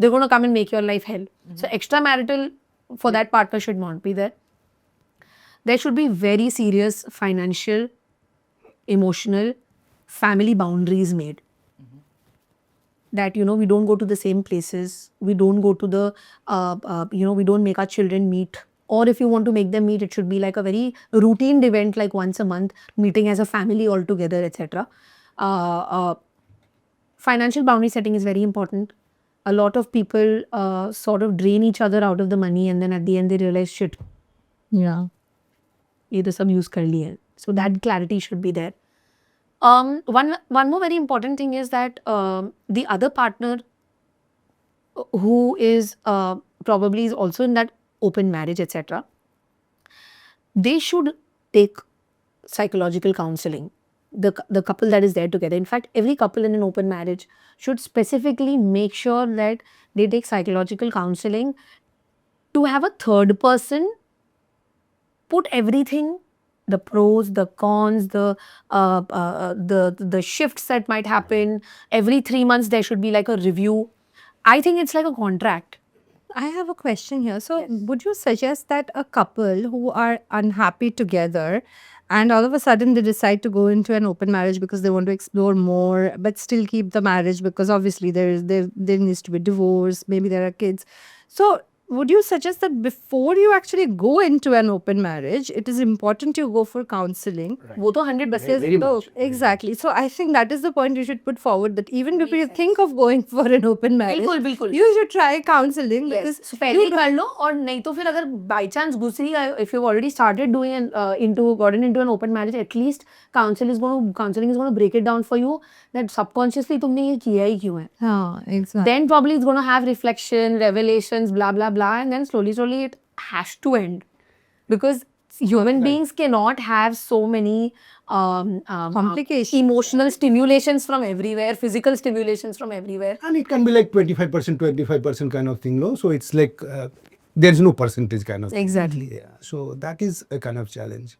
they're going to come and make your life hell. So extramarital for that partner should not be there. There should be very serious financial, emotional, family boundaries made. That, you know, we don't go to the same places, we don't go to the, you know, we don't make our children meet. Or if you want to make them meet, it should be like a very routine event, like once a month, meeting as a family all together, etc. Financial boundary setting is very important. A lot of people sort of drain each other out of the money, and then at the end they realize, shit, Yeah. ये तो सब use कर लिए हैं. So that clarity should be there. One more very important thing is that the other partner who is probably is also in that open marriage, etc., they should take psychological counseling. The couple that is there together. In fact, every couple in an open marriage should specifically make sure that they take psychological counseling to have a third person put everything, the pros, the cons, the shifts that might happen. Every 3 months there should be like a review. I think it's like a contract. I have a question here. So, would you suggest that a couple who are unhappy together and all of a sudden they decide to go into an open marriage because they want to explore more, but still keep the marriage because obviously there needs to be divorce, maybe there are kids. So, would you suggest that before you actually go into an open marriage, it is important you go for counseling? वो तो 100% Very much. Exactly. So I think that is the point you should put forward, that even before you think of going for an open marriage, बिल्कुल. you should try counseling. Yes. Because So पहले ही कर लो, और नहीं तो फिर अगर by chance घुस रही है, if you've already started doing gotten into an open marriage, at least counseling is going to break it down for you that subconsciously तुमने ये किया ही क्यों है. exactly. Then probably it's going to have reflection, revelations, blah blah blah, and then slowly it has to end, because human beings cannot have so many Complications. emotional stimulations from everywhere, physical stimulations from everywhere. And it can be like 25% kind of thing, no? So it's like there's no percentage kind of thing. Exactly. Yeah. So that is a kind of challenge.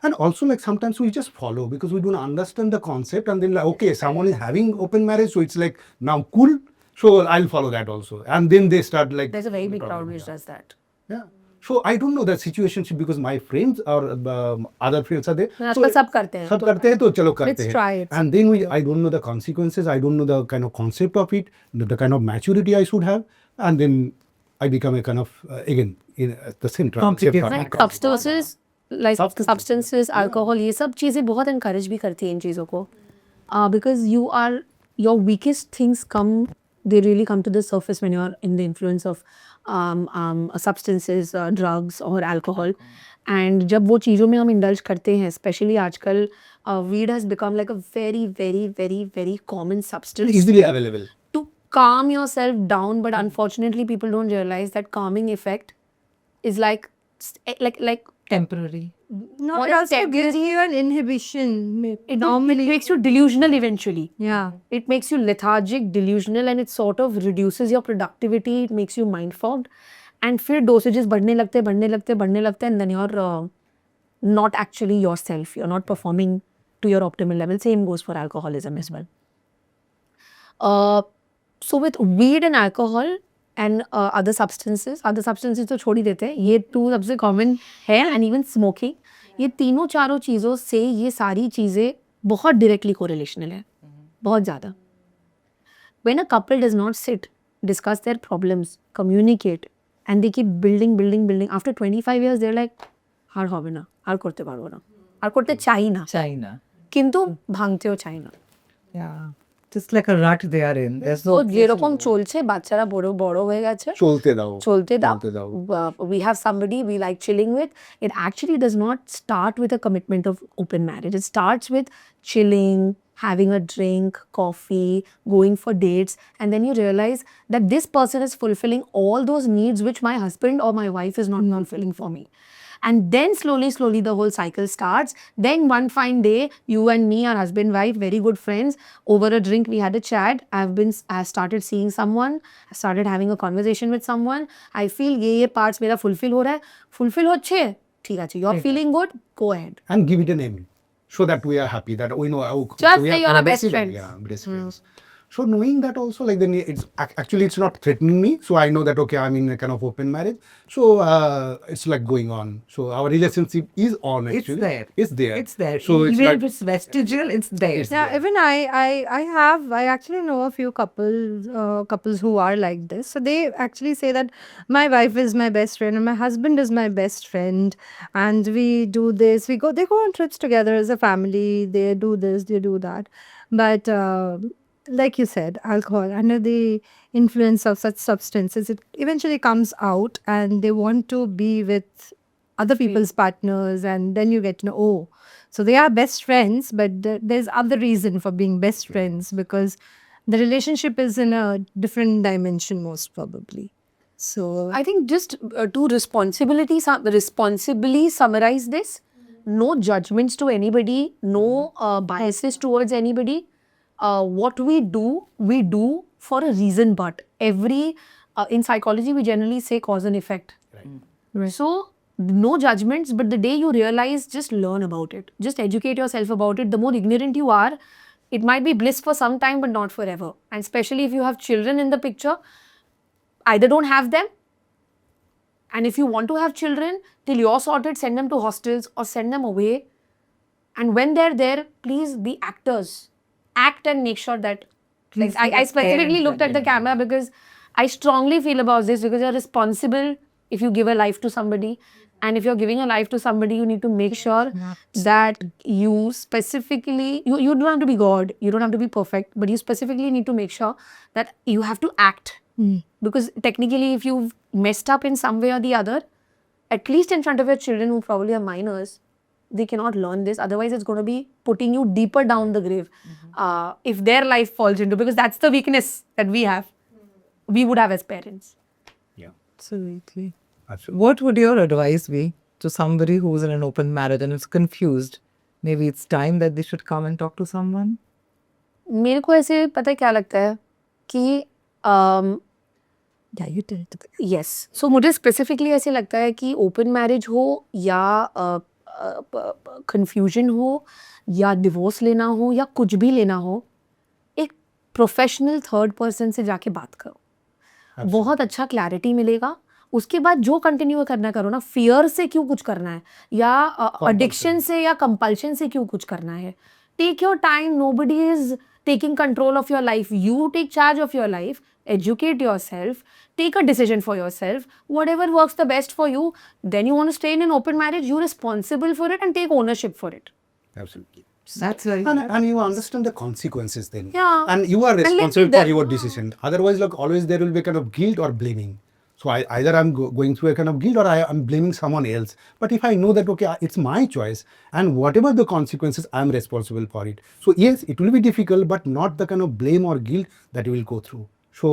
And also, like, sometimes we just follow because we don't understand the concept, and then like, okay, someone is having open marriage, so it's like now cool, so I'll follow that also. And then they start like, There's a very big crowd which does that. yeah. So I don't know that situation because my friends or other friends are there. आजकल सब करते हैं. सब करते हैं तो चलो करते Let's हैं. try it. And then I don't know the consequences. I don't know the kind of concept of it, the kind of maturity I should have, and then I become a kind of again in the central. Complicated. Like substances, alcohol, ये सब चीज़ें बहुत encourage भी करती हैं इन चीज़ों को, because your weakest things they really come to the surface when you are in the influence of substances, drugs or alcohol. And जब वो चीज़ों में हम indulge करते हैं, especially आजकल weed has become like a very very very very common substance Easily available. to calm yourself down, but unfortunately people don't realize that calming effect is like Temporary. No, What it is also gives temporary? you an inhibition. it makes you delusional eventually. Yeah. It makes you lethargic, delusional, and it sort of reduces your productivity. It makes you mind fogged, and फिर dosages बढ़ने लगते, and then you're not actually yourself. You're not performing to your optimal level. Same goes for alcoholism as well. So with weed and alcohol and other substances तो छोड़ ही देते हैं, ये two सबसे common है, and even smoking, ये तीनों चारों चीज़ों से ये सारी चीज़ें बहुत directly correlational है, बहुत ज़्यादा. When a couple does not sit, discuss their problems, communicate, and they keep building, after 25 years they're like, আর হবে না, আর করতে পারবো না, আর করতে চাই না, China. কিন্তু ভাঙতেও চাই না. Yeah. Just like a rut they are in. There's no. তো যেরকম চলছে, বাচ্চারা বড় হয়ে গেছে, চলতে দাও. We have somebody we like chilling with. It actually does not start with a commitment of open marriage. It starts with chilling, having a drink, coffee, going for dates, and then you realize that this person is fulfilling all those needs which my husband or my wife is not fulfilling for me. And then slowly the whole cycle starts. Then one fine day, you and me, our husband, wife, very good friends, over a drink we had a chat. I started seeing someone, I started having a conversation with someone. I feel ये parts मेरा fulfill हो रहा है, fulfill होच्छे, ठीक है, you're feeling good, go ahead. And give it a name so that we are happy that we know. Just we say are you're our best friends. Yeah, best friends. So knowing that also, like then it's actually it's not threatening me. So I know that okay, I'm in a kind of open marriage. So it's like going on. So our relationship is on actually. It's there. It's there. It's there. So it's Even like if it's vestigial, it's there. It's Yeah, there. even I actually know a few couples who are like this. So they actually say that my wife is my best friend and my husband is my best friend, and we do this. They go on trips together as a family. They do this, they do that, but. Like you said, alcohol under the influence of such substances, it eventually comes out, and they want to be with other people's partners, and then you get to know, oh, so they are best friends, but there's other reason for being best friends because the relationship is in a different dimension, most probably. So I think just to responsibly summarize this, no judgments to anybody, no biases towards anybody. What we do for a reason, but in psychology, we generally say cause and effect. Right. So, no judgments, but the day you realize, just learn about it. Just educate yourself about it. The more ignorant you are, it might be bliss for some time, but not forever. And especially if you have children in the picture, either don't have them, and if you want to have children, till you're sorted, send them to hostels or send them away. And when they're there, please be actors. Act and make sure that. Like, I specifically looked at the camera because I strongly feel about this because you're responsible if you give a life to somebody. And if you're giving a life to somebody, you need to make sure that you specifically, you don't have to be God, you don't have to be perfect, but you specifically need to make sure that you have to act. Because technically, if you've messed up in some way or the other, at least in front of your children who probably are minors, they cannot learn this. Otherwise, it's going to be putting you deeper down the grave. If their life falls into, because that's the weakness that we would have as parents. Yeah. absolutely. Absolutely. What would your advice be to somebody who's in an open marriage and is confused? Maybe it's time that they should come and talk to someone? मेरे को ऐसे पता है क्या लगता है कि Yeah, you tell it. Yes so मुझे स्पेसिफिकली ऐसे लगता है कि ओपन मैरिज हो या कंफ्यूजन हो या डिवोर्स लेना हो या कुछ भी लेना हो, एक प्रोफेशनल थर्ड पर्सन से जाके बात करो, बहुत अच्छा क्लैरिटी मिलेगा. उसके बाद जो कंटिन्यू करना करो ना, फियर से क्यों कुछ करना है या एडिक्शन से या कंपल्शन से क्यों कुछ करना है. Take your time, nobody is taking control of your life. You take charge of your life, educate yourself, take a decision for yourself, whatever works the best for you. Then you want to stay in an open marriage, you're responsible for it and take ownership for it. Absolutely. That's very And you understand the consequences then. Yeah. And you are And like responsible the- for your decision. Otherwise, like always there will be kind of guilt or blaming. So either I'm going through a kind of guilt or I'm blaming someone else. But if I know that, okay, it's my choice and whatever the consequences, I'm responsible for it. So yes, it will be difficult, but not the kind of blame or guilt that you will go through. So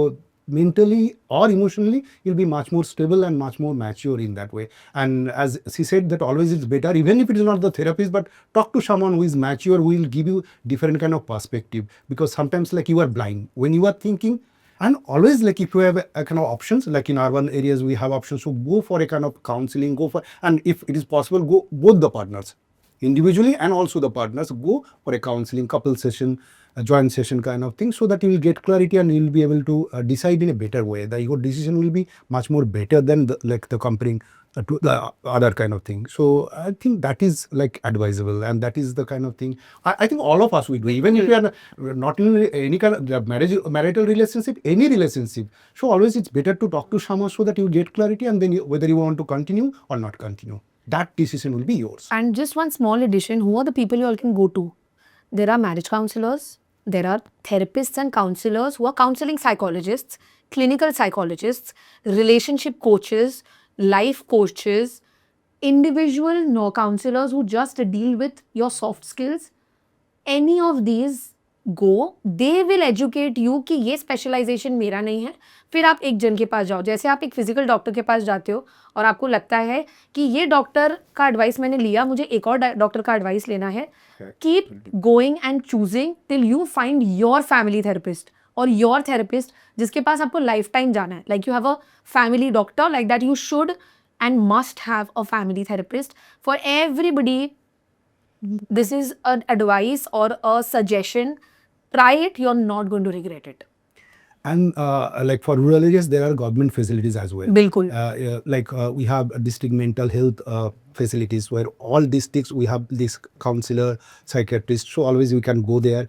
mentally or emotionally, you'll be much more stable and much more mature in that way. And as she said, that always it's better, even if it is not the therapist, but talk to someone who is mature, who will give you different kind of perspective. Because sometimes like you are blind when you are thinking. And always like if you have a kind of options, like in urban areas we have options, so go for a kind of counseling, go for, and if it is possible, go both the partners, individually and also the partners, go for a counseling, couple session, a joint session kind of thing, so that you will get clarity and you will be able to decide in a better way. That your decision will be much more better than the comparing to the other kind of thing. So I think that is like advisable, and that is the kind of thing I think all of us will do, even if we are not in any kind of marital relationship, any relationship. So always it's better to talk to someone so that you get clarity, and then whether you want to continue or not continue, that decision will be yours. And just one small addition, who are the people you all can go to? There are marriage counselors, there are therapists and counselors who are counseling psychologists, clinical psychologists, relationship coaches, life coaches, individual counselors who just deal with your soft skills. Any of these go, they will educate you कि ये specialisation मेरा नहीं है. फिर आप एक जन के पास जाओ, जैसे आप एक फिजिकल डॉक्टर के पास जाते हो और आपको लगता है कि ये डॉक्टर का एडवाइस मैंने लिया, मुझे एक और डॉक्टर का एडवाइस लेना है. Keep going and choosing till you find your family therapist और योर थेरेपिस्ट जिसके पास आपको लाइफ टाइम जाना है. Like you have a family doctor, like that you should and must have a family therapist. For everybody, this is an advice or a suggestion. Try it, you're not going to regret it. And like for rural areas, there are government facilities as well. Bilkul. We have district mental health facilities where all districts we have this counselor, psychiatrist. So always we can go there.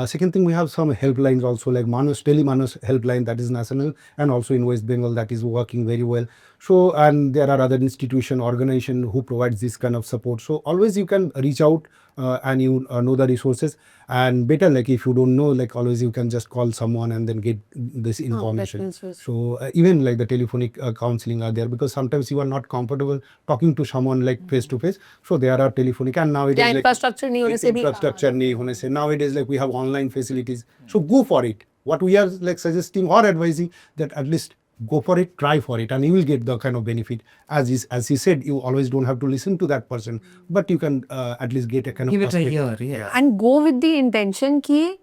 Second thing, we have some helplines also like Manos, Telemanos helpline that is national, and also in West Bengal that is working very well. So, and there are other institution, organization who provides this kind of support. So always you can reach out and you know the resources. And better, like if you don't know, like always you can just call someone and then get this information. So even like the telephonic counseling are there, because sometimes you are not comfortable talking to someone like face to face. So there are telephonic, and now it is like infrastructure nahi hone se bhi infrastructure nahi hone se. Nowadays like we have online facilities. So go for it. What we are like suggesting or advising that at least go for it, try for it, and you will get the kind of benefit. As he said, you always don't have to listen to that person, but you can at least get a kind of Give it a perspective. year, yeah. and go with the intention कि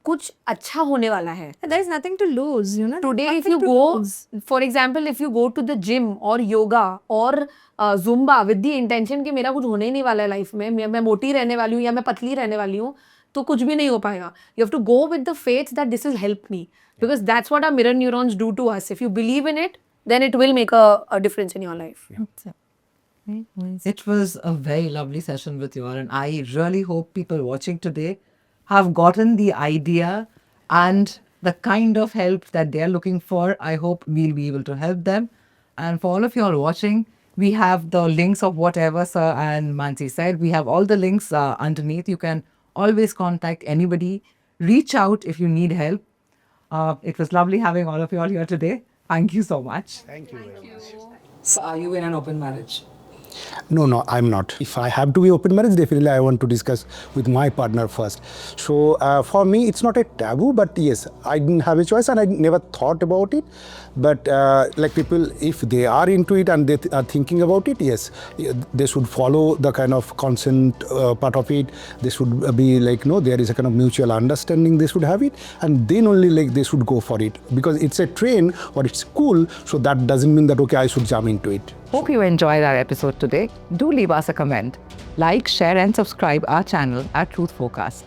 कुछ अच्छा होने वाला है. There is nothing to lose, you know. Today, if you go, for example, if you go to the gym or yoga or Zumba with the intention कि मेरा कुछ होने ही नहीं वाला है लाइफ में, मैं मोटी रहने वाली हूँ या मैं पतली रहने वाली हूँ, तो कुछ भी नहीं हो पाएगा. You have to go with the faith that this will help me, because that's what our mirror neurons do to us. If you believe in it, then it will make a difference in your life. It was a very lovely session with you all, and I really hope people watching today have gotten the idea and the kind of help that they're looking for. I hope we'll be able to help them. And for all of you all watching, we have the links of whatever Sir and Mansi said. We have all the links underneath. You can always contact anybody. Reach out if you need help. It was lovely having all of you all here today. Thank you so much. Thank you very much. So are you in an open marriage? No, I'm not. If I have to be open marriage, definitely I want to discuss with my partner first. So for me, it's not a taboo, but yes, I didn't have a choice and I never thought about it. But like people, if they are into it and they are thinking about it, yes, they should follow the kind of consent part of it. They should be like, no, there is a kind of mutual understanding. They should have it, and then only like they should go for it, because it's a trend or it's cool. So that doesn't mean that okay, I should jump into it. Hope you enjoyed our episode today. Do leave us a comment. Like, share and subscribe our channel at Truth Forecast.